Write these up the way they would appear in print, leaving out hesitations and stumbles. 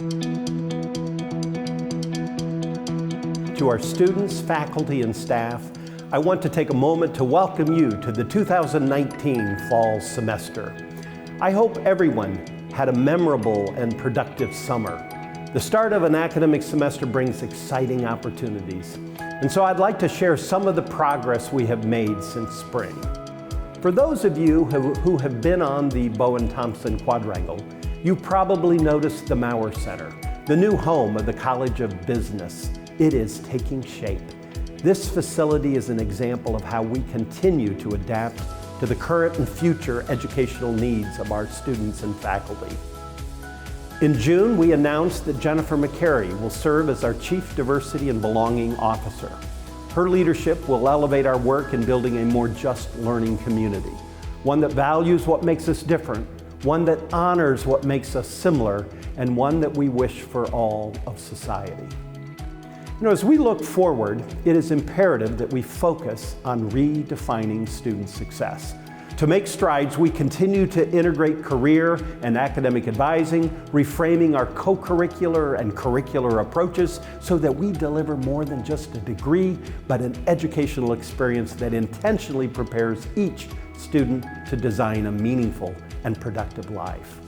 To our students, faculty, and staff, I want to take a moment to welcome you to the 2019 fall semester. I hope everyone had a memorable and productive summer. The start of an academic semester brings exciting opportunities, and so I'd like to share some of the progress we have made since spring. For those of you who have been on the Bowen-Thompson Quadrangle, you probably noticed the Maurer Center, the new home of the College of Business. It is taking shape. This facility is an example of how we continue to adapt to the current and future educational needs of our students and faculty. In June, we announced that Jennifer McCary will serve as our Chief Diversity and Belonging Officer. Her leadership will elevate our work in building a more just learning community, one that values what makes us different, one that honors what makes us similar, and one that we wish for all of society. As we look forward, it is imperative that we focus on redefining student success. To make strides, we continue to integrate career and academic advising, reframing our co-curricular and curricular approaches so that we deliver more than just a degree, but an educational experience that intentionally prepares each student to design a meaningful and productive life.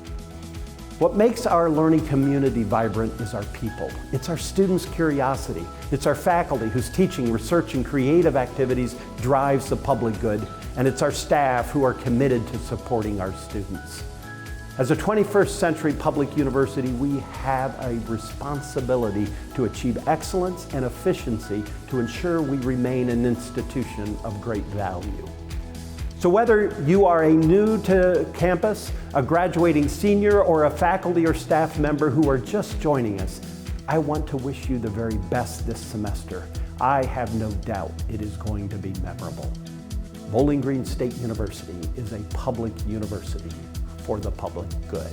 What makes our learning community vibrant is our people. It's our students' curiosity. It's our faculty whose teaching, research, and creative activities drives the public good. And it's our staff who are committed to supporting our students. As a 21st century public university, we have a responsibility to achieve excellence and efficiency to ensure we remain an institution of great value. So whether you are a new to campus, a graduating senior, or a faculty or staff member who are just joining us, I want to wish you the very best this semester. I have no doubt it is going to be memorable. Bowling Green State University is a public university for the public good.